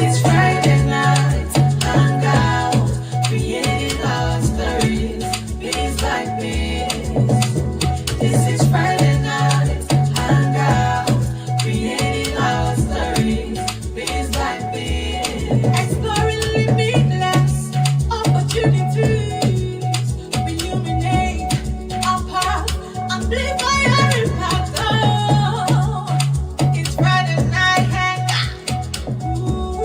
is Friday night, hangout, creating our stories, piece by piece. This is Friday night, hangout, creating our stories, piece by piece. Exploring limitless opportunities, illuminate our path, amplify our impact. Oh, it's Friday night hangout. Ooh,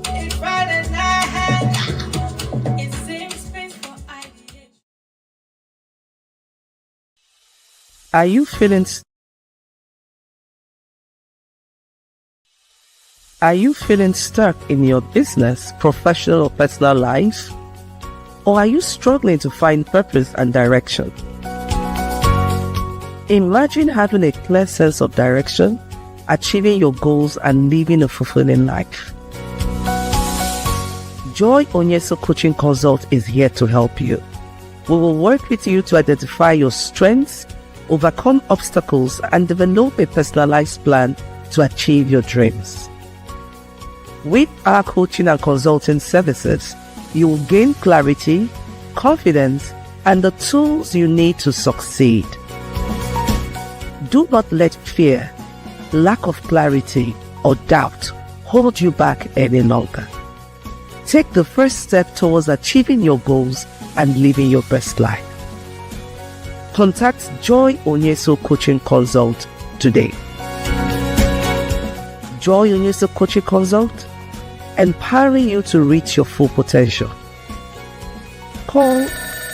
it's Friday night hangout. It's safe space for ideation. Are you feeling stuck in your business, professional or personal life? Or are you struggling to find purpose and direction? Imagine having a clear sense of direction, achieving your goals, and living a fulfilling life. Joy Onyesoh Coaching Consult is here to help you. We will work with you to identify your strengths, overcome obstacles, and develop a personalized plan to achieve your dreams. With our coaching and consulting services, you will gain clarity, confidence, and the tools you need to succeed. Do not let fear, lack of clarity, or doubt hold you back any longer. Take the first step towards achieving your goals and living your best life. Contact Joy Onyesoh Coaching Consult today. Joy Onyesoh Coaching Consult, empowering you to reach your full potential. Call,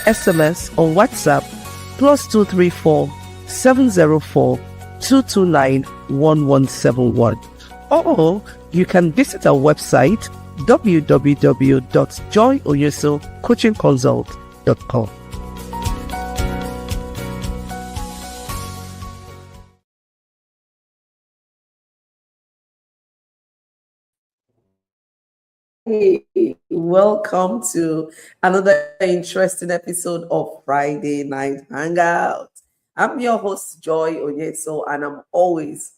SMS, or WhatsApp +234 704 229 1171. Or you can visit our website www.joyoyesohcoachingconsult.com. Hey, welcome to another interesting episode of Friday Night Hangout. I'm your host, Joy Onyesoh, and I'm always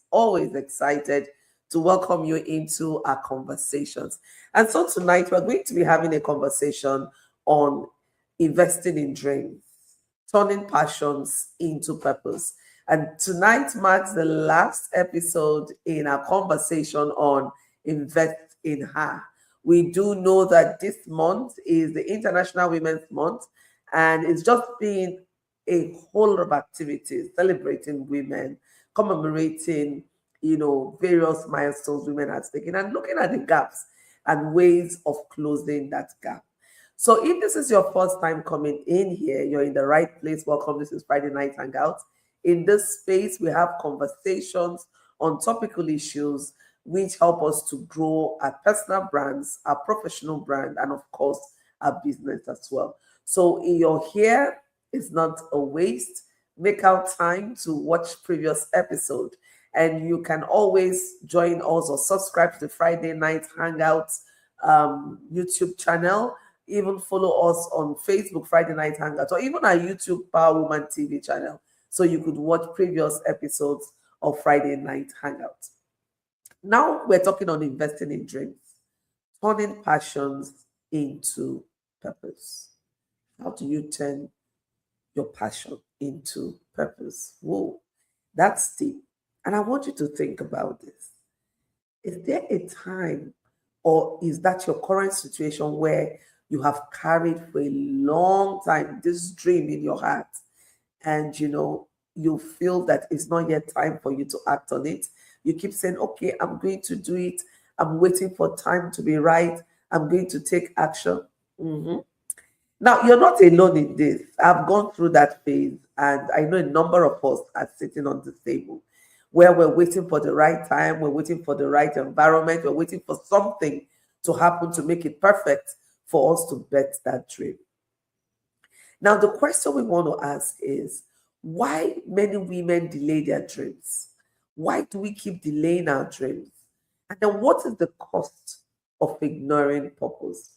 excited to welcome you into our conversations. And so tonight we're going to be having a conversation on investing in dreams, turning passions into purpose. And tonight marks the last episode in our conversation on Invest in Her. We do know that this month is the International Women's Month, and it's just been a whole lot of activities celebrating women, commemorating, various milestones women have taken, and looking at the gaps and ways of closing that gap. So if this is your first time coming in here, you're in the right place. Welcome. This is Friday Night Hangout. In this space, we have conversations on topical issues which help us to grow our personal brands, our professional brand, and of course, our business as well. So if you're here, it's not a waste. Make out time to watch previous episode. And you can always join us or subscribe to the Friday Night Hangout YouTube channel. Even follow us on Facebook, Friday Night Hangout, or even our YouTube Power Woman TV channel. So you could watch previous episodes of Friday Night Hangout. Now we're talking on investing in dreams, turning passions into purpose. How do you turn your passion into purpose? Whoa, that's deep. And I want you to think about this. Is there a time, or is that your current situation where you have carried for a long time this dream in your heart, and you feel that it's not yet time for you to act on it? You keep saying, okay, I'm going to do it. I'm waiting for time to be right. I'm going to take action. Now, you're not alone in this. I've gone through that phase, and I know a number of us are sitting on this table where we're waiting for the right time, we're waiting for the right environment, we're waiting for something to happen to make it perfect for us to bet that dream. Now, the question we want to ask is, why many women delay their dreams? Why do we keep delaying our dreams? And then what is the cost of ignoring purpose?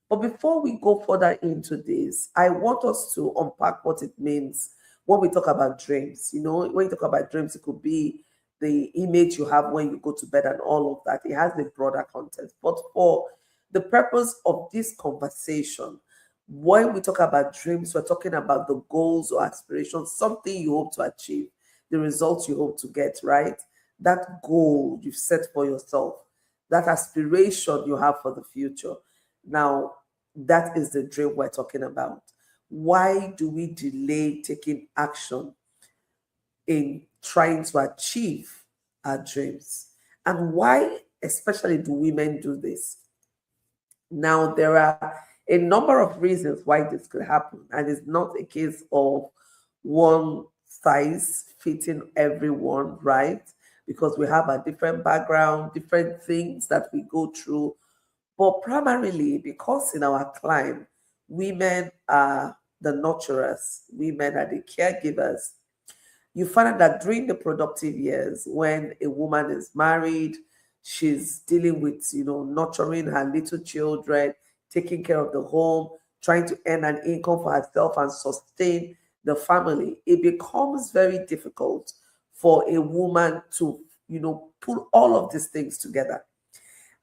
But before we go further into this, I want us to unpack what it means when we talk about dreams. When you talk about dreams, it could be the image you have when you go to bed and all of that. It has a broader context. But for the purpose of this conversation, when we talk about dreams, we're talking about the goals or aspirations, something you hope to achieve, the results you hope to get, right? That goal you've set for yourself, that aspiration you have for the future. Now, that is the dream we're talking about. Why do we delay taking action in trying to achieve our dreams? And why, especially, do women do this? Now, there are a number of reasons why this could happen, and it's not a case of one size fitting everyone, right? Because we have a different background, different things that we go through. But primarily because in our climb, women are the nurturers, women are the caregivers. You find out that during the productive years, when a woman is married, she's dealing with, nurturing her little children, taking care of the home, trying to earn an income for herself and sustain the family. It becomes very difficult for a woman to, put all of these things together.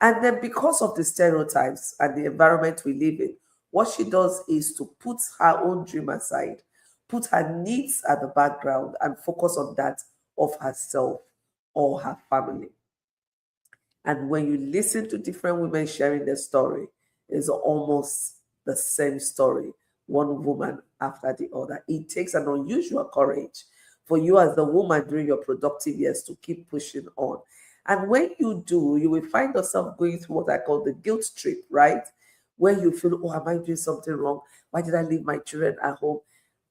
And then, because of the stereotypes and the environment we live in, what she does is to put her own dream aside, put her needs at the background, and focus on that of herself or her family. And when you listen to different women sharing their story, it's almost the same story, one woman after the other. It takes an unusual courage for you as the woman during your productive years to keep pushing on. And when you do, you will find yourself going through what I call the guilt trip, right? Where you feel, oh, am I doing something wrong? Why did I leave my children at home?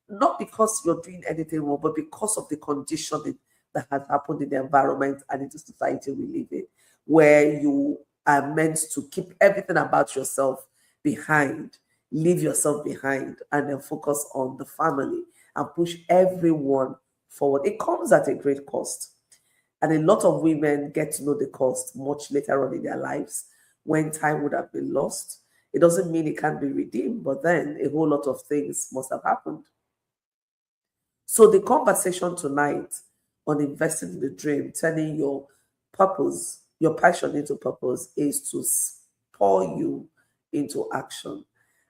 Not because you're doing anything wrong, but because of the conditioning that has happened in the environment and in the society we live in, where you are meant to keep everything about yourself behind, leave yourself behind, and then focus on the family and push everyone forward. It comes at a great cost. And a lot of women get to know the cost much later on in their lives when time would have been lost. It doesn't mean it can't be redeemed, but then a whole lot of things must have happened. So the conversation tonight on investing in the dream, turning your purpose, your passion into purpose, is to spur you into action.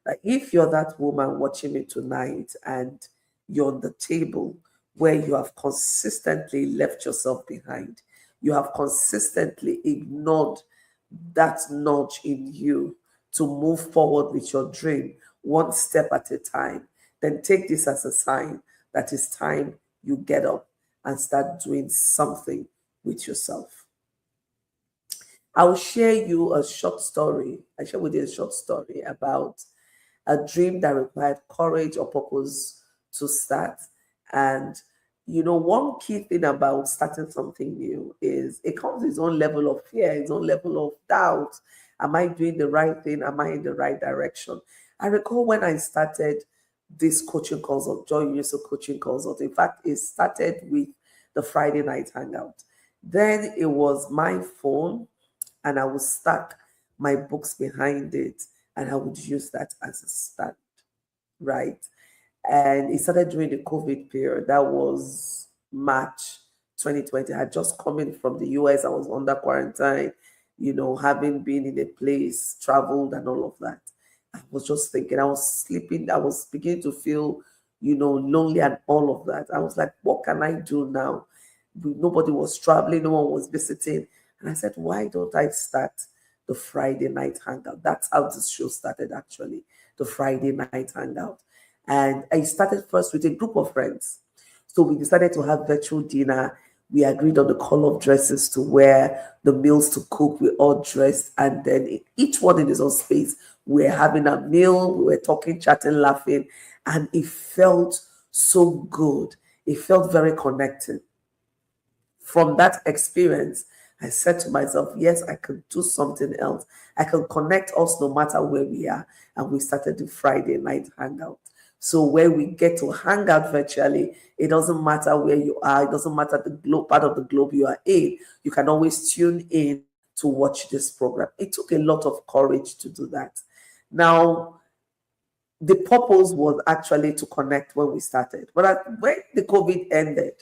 Like if you're that woman watching me tonight and you're on the table where you have consistently left yourself behind, you have consistently ignored that nudge in you to move forward with your dream one step at a time, then take this as a sign that it's time you get up and start doing something with yourself. I'll share you a short story. I share with you a short story about a dream that required courage or purpose to start. And one key thing about starting something new is it comes with its own level of fear, its own level of doubt. Am I doing the right thing? Am I in the right direction? I recall when I started this coaching consult, Joy Onyesoh coaching consult. In fact, it started with the Friday night hangout. Then it was my phone, and I would stack my books behind it, and I would use that as a stand, right? And it started during the COVID period. That was March 2020. I had just come in from the US. I was under quarantine, having been in a place, traveled, and all of that. I was just thinking, I was sleeping, I was beginning to feel, lonely and all of that. I was like, what can I do now? Nobody was traveling, no one was visiting. And I said, why don't I start the Friday night hangout? That's how this show started, actually, the Friday night hangout. And I started first with a group of friends. So we decided to have virtual dinner. We agreed on the color of dresses to wear, the meals to cook. We all dressed. And then each one in his own space, we were having a meal. We were talking, chatting, laughing. And it felt so good. It felt very connected. From that experience, I said to myself, yes, I can do something else. I can connect us no matter where we are. And we started the Friday night hangout. So where we get to hang out virtually, it doesn't matter where you are. It doesn't matter the part of the globe you are in. You can always tune in to watch this program. It took a lot of courage to do that. Now, the purpose was actually to connect when we started. But when the COVID ended,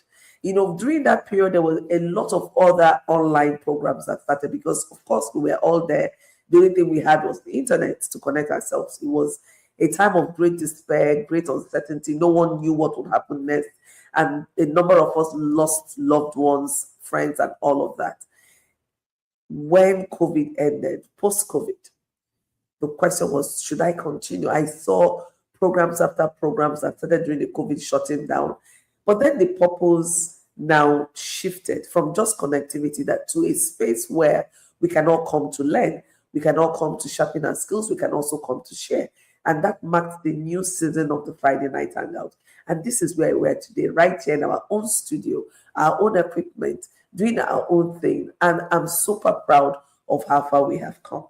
During that period, there was a lot of other online programs that started because, of course, we were all there. The only thing we had was the internet to connect ourselves. It was a time of great despair, great uncertainty. No one knew what would happen next. And a number of us lost loved ones, friends, and all of that. When COVID ended, post-COVID, the question was, should I continue? I saw programs after programs that started during the COVID shutting down. But then the purpose now shifted from just connectivity to a space where we can all come to learn, we can all come to sharpen our skills, we can also come to share. And that marked the new season of the Friday Night Hangout. And this is where we're today, right here in our own studio, our own equipment, doing our own thing. And I'm super proud of how far we have come.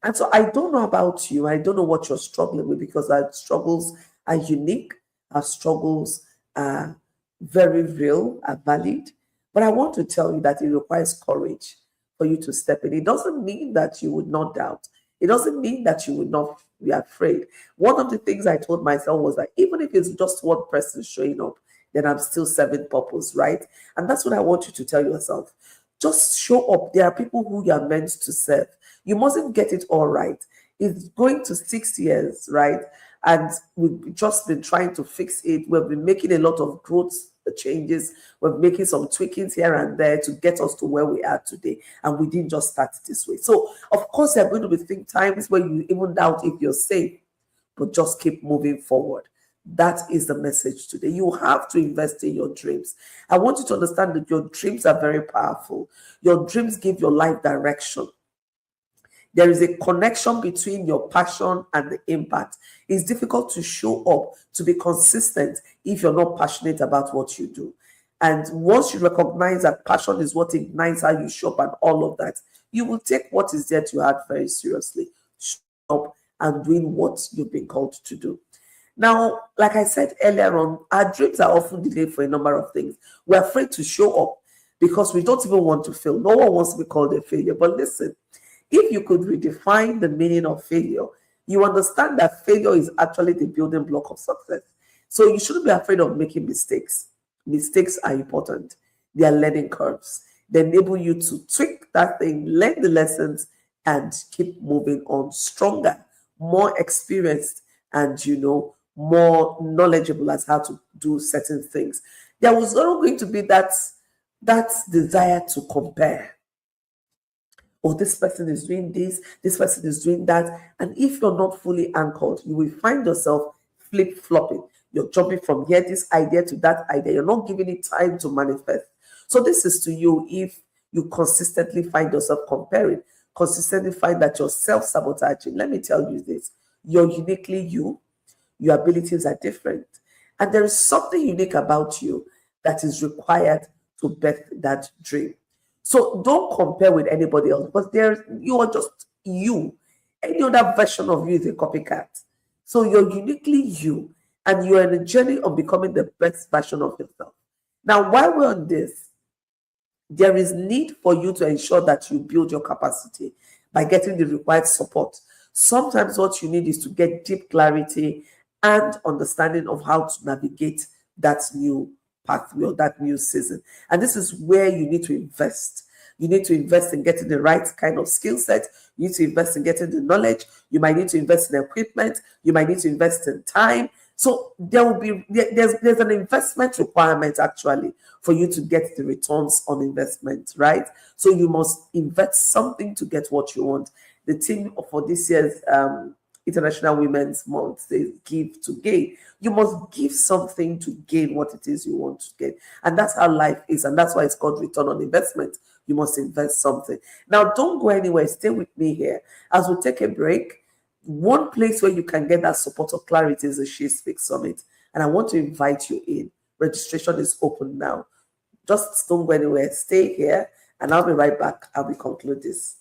And so I don't know about you. I don't know what you're struggling with, because our struggles are unique. Our struggles are very real, are valid. But I want to tell you that it requires courage for you to step in. It doesn't mean that you would not doubt. It doesn't mean that you would not be afraid. One of the things I told myself was that even if it's just one person showing up, then I'm still serving purpose, right? And that's what I want you to tell yourself. Just show up. There are people who you are meant to serve. You mustn't get it all right. It's going to 6 years, right? And we've just been trying to fix it. We've been making a lot of growth changes. We're making some tweakings here and there to get us to where we are today. And we didn't just start this way. So, of course, there are going to be times where you even doubt if you're safe, but just keep moving forward. That is the message today. You have to invest in your dreams. I want you to understand that your dreams are very powerful. Your dreams give your life direction. There is a connection between your passion and the impact. It's difficult to show up, to be consistent if you're not passionate about what you do. And once you recognize that passion is what ignites how you show up and all of that, you will take what is there to your heart very seriously. Show up and doing what you've been called to do. Now, like I said earlier on, our dreams are often delayed for a number of things. We're afraid to show up because we don't even want to fail. No one wants to be called a failure. But listen, if you could redefine the meaning of failure, you understand that failure is actually the building block of success. So you shouldn't be afraid of making mistakes. Mistakes are important. They are learning curves. They enable you to tweak that thing, learn the lessons, and keep moving on stronger, more experienced, and, more knowledgeable as how to do certain things. There was not going to be that desire to compare. Oh, this person is doing this person is doing that. And if you're not fully anchored, you will find yourself flip-flopping. You're jumping from here, this idea to that idea. You're not giving it time to manifest. So this is to you if you consistently find yourself comparing, consistently find that you're self-sabotaging. Let me tell you this. You're uniquely you. Your abilities are different. And there is something unique about you that is required to birth that dream. So don't compare with anybody else, because you are just you. Any other version of you is a copycat. So you're uniquely you, and you're in a journey of becoming the best version of yourself. Now, while we're on this, there is need for you to ensure that you build your capacity by getting the required support. Sometimes what you need is to get deep clarity and understanding of how to navigate that new pathway or that new season. And this is where you need to invest. You need to invest in getting the right kind of skill set. You need to invest in getting the knowledge. You might need to invest in equipment. You might need to invest in time. So there's an investment requirement actually for you to get the returns on investment, right? So you must invest something to get what you want. The theme for this year's International Women's Month says give to gain. You must give something to gain what it is you want to get. And that's how life is. And that's why it's called return on investment. You must invest something. Now, don't go anywhere. Stay with me here. As we take a break, one place where you can get that support or clarity is the She Speaks Summit. And I want to invite you in. Registration is open now. Just don't go anywhere. Stay here. And I'll be right back as we conclude this.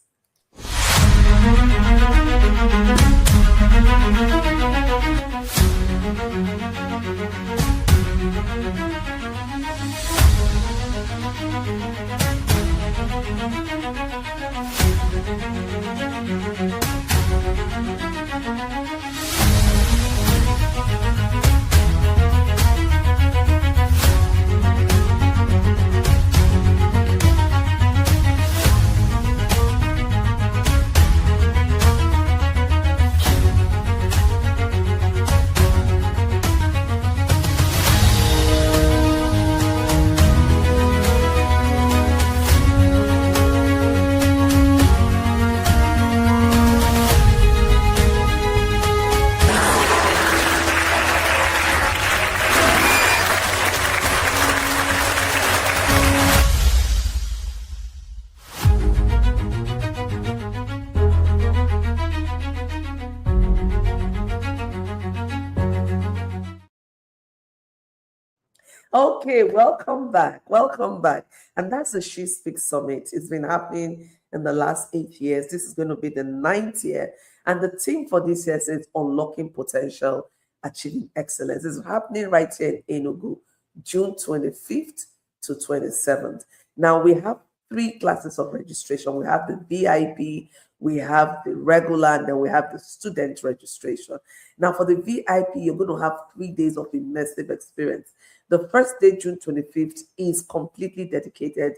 Okay, welcome back. Welcome back. And that's the She Speaks Summit. It's been happening in the last 8 years. This is going to be the ninth year. And the theme for this year is Unlocking Potential, Achieving Excellence. It's happening right here in Enugu, June 25th to 27th. Now, we have three classes of registration. We have the VIP, we have the regular, and then we have the student registration. Now, for the VIP, you're going to have 3 days of immersive experience. The first day, June 25th, is completely dedicated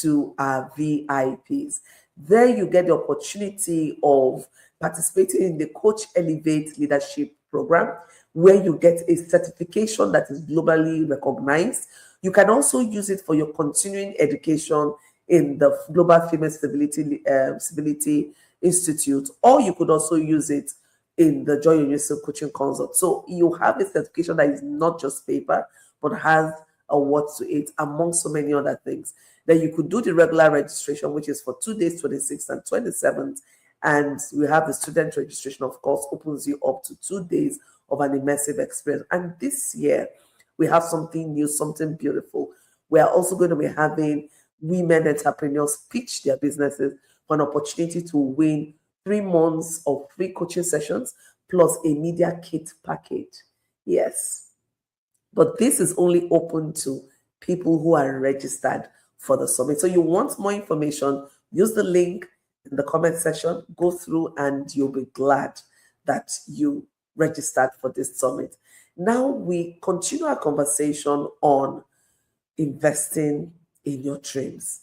to our VIPs. There you get the opportunity of participating in the Coach Elevate Leadership Program, where you get a certification that is globally recognized. You can also use it for your continuing education in the Global Female Civility Institute, or you could also use it in the Joy Onyesoh Coaching Consult. So you have a certification that is not just paper, but has a word to it, among so many other things. Then you could do the regular registration, which is for 2 days, 26th and 27th. And we have the student registration, of course, opens you up to 2 days of an immersive experience. And this year, we have something new, something beautiful. We are also going to be having women entrepreneurs pitch their businesses for an opportunity to win 3 months of free coaching sessions plus a media kit package. Yes. But this is only open to people who are registered for the summit. So you want more information, use the link in the comment section, go through, and you'll be glad that you registered for this summit. Now we continue our conversation on investing in your dreams.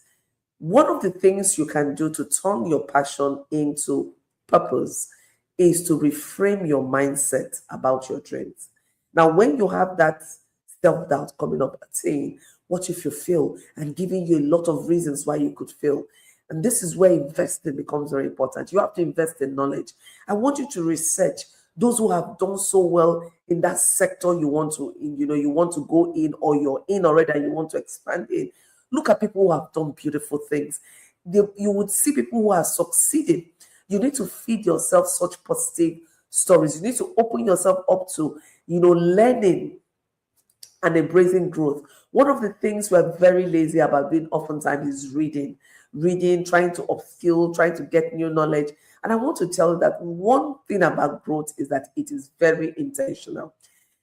One of the things you can do to turn your passion into purpose is to reframe your mindset about your dreams. Now, when you have that self-doubt coming up saying, what if you fail? And giving you a lot of reasons why you could fail. And this is where investing becomes very important. You have to invest in knowledge. I want you to research those who have done so well in that sector you want to go in, or you're in already and you want to expand in. Look at people who have done beautiful things. You would see people who are succeeding. You need to feed yourself such positive stories. You need to open yourself up to, learning and embracing growth. One of the things we're very lazy about doing oftentimes is reading, trying to upskill, trying to get new knowledge. And I want to tell you that one thing about growth is that it is very intentional.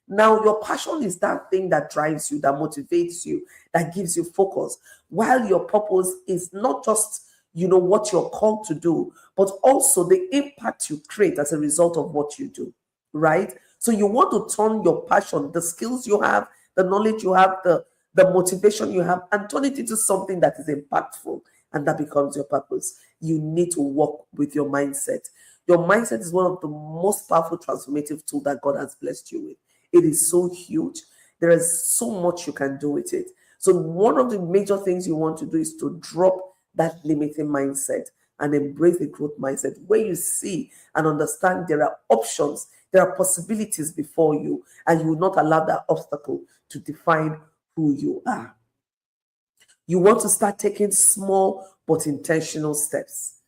Now, your passion is that thing that drives you, that motivates you, that gives you focus, while your purpose is not just, what you're called to do, but also the impact you create as a result of what you do, right? So you want to turn your passion, the skills you have, the knowledge you have, the motivation you have, and turn it into something that is impactful, and that becomes your purpose. You need to work with your mindset. Your mindset is one of the most powerful transformative tools that God has blessed you with. It is so huge. There is so much you can do with it. So one of the major things you want to do is to drop that limiting mindset and embrace the growth mindset, where you see and understand there are options, there are possibilities before you, and you will not allow that obstacle to define who you are. You want to start taking small but intentional steps.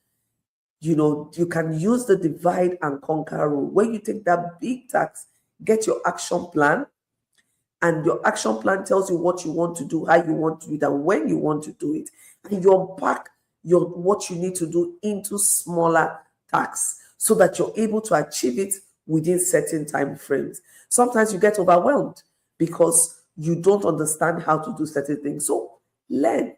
You can use the divide and conquer rule. When you take that big task, get your action plan, and your action plan tells you what you want to do, how you want to do it, and when you want to do it. And you unpack what you need to do into smaller tasks so that you're able to achieve it within certain time frames. Sometimes you get overwhelmed because you don't understand how to do certain things. So learn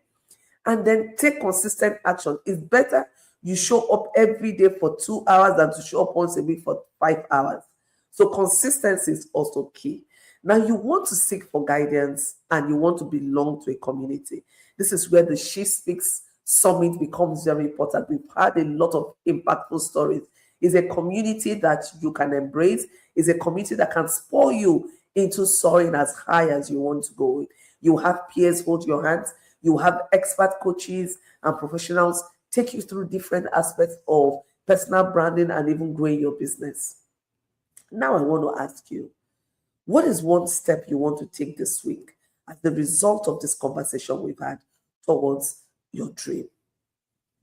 and then take consistent action. It's better you show up every day for 2 hours than to show up once a week for 5 hours. So consistency is also key. Now, you want to seek for guidance and you want to belong to a community. This is where the She Speaks Summit becomes very important. We've had a lot of impactful stories. It's a community that you can embrace. It's a community that can spur you into soaring as high as you want to go. You have peers hold your hands. You have expert coaches and professionals take you through different aspects of personal branding and even growing your business. Now I want to ask you, what is one step you want to take this week as the result of this conversation we've had towards your dream?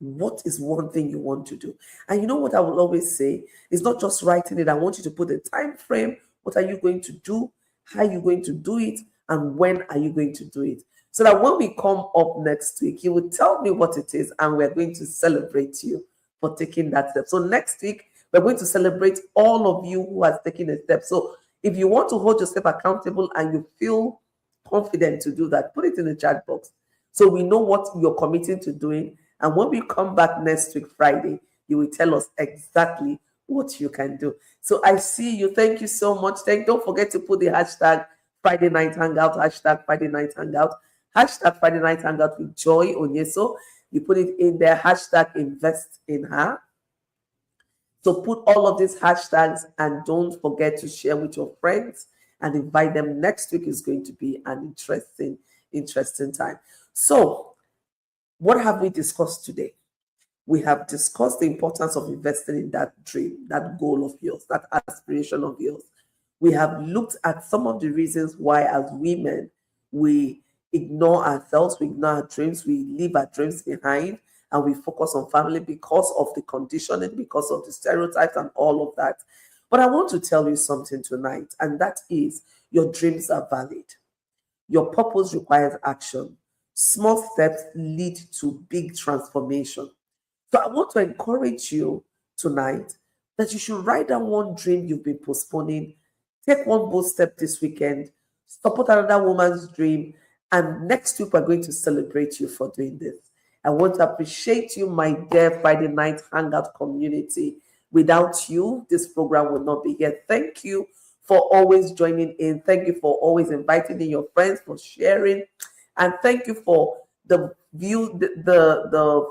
What is one thing you want to do? And you know what I will always say? It's not just writing it. I want you to put a time frame. What are you going to do? How are you going to do it? and when are you going to do it? So that when we come up next week, you will tell me what it is, and we're going to celebrate you for taking that step. So next week, we're going to celebrate all of you who has taken a step. So if you want to hold yourself accountable and you feel confident to do that, put it in the chat box so we know what you're committing to doing. And when we come back next week, Friday, you will tell us exactly what you can do. So I see you. Thank you so much. Don't forget to put the hashtag Friday Night Hangout, hashtag Friday Night Hangout, hashtag Friday Night Hangout with Joy Onyesoh. You put it in there, hashtag invest in her. So put all of these hashtags and don't forget to share with your friends and invite them. Next week is going to be an interesting time. So what have we discussed today? We have discussed the importance of investing in that dream, that goal of yours, that aspiration of yours. We have looked at some of the reasons why, as women, we ignore ourselves, we ignore our dreams, we leave our dreams behind, and we focus on family because of the conditioning, because of the stereotypes and all of that. But I want to tell you something tonight, and that is your dreams are valid. Your purpose requires action. Small steps lead to big transformation. So I want to encourage you tonight that you should write down one dream you've been postponing. Take one bold step this weekend. Support another woman's dream. And next week, we're going to celebrate you for doing this. I want to appreciate you, my dear Friday Night Hangout community. Without you, this program would not be here. Thank you for always joining in. Thank you for always inviting in your friends, for sharing. And thank you for the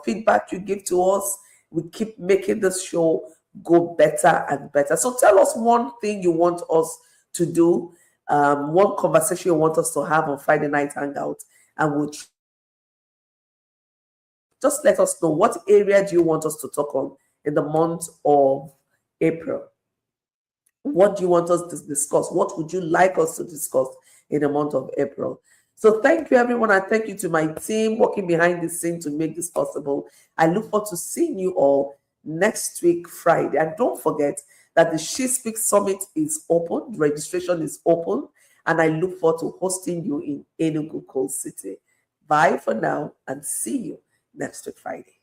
feedback you give to us. We keep making this show go better and better. So tell us one thing you want us to do, one conversation you want us to have on Friday Night Hangout, and we'll just let us know what area do you want us to talk on in the month of April. What do you want us to discuss? What would you like us to discuss in the month of April? So thank you, everyone. And thank you to my team working behind the scene to make this possible. I look forward to seeing you all next week, Friday. And don't forget that the She Speaks Summit is open. Registration is open. And I look forward to hosting you in Enugu Coal City. Bye for now and see you next week, Friday.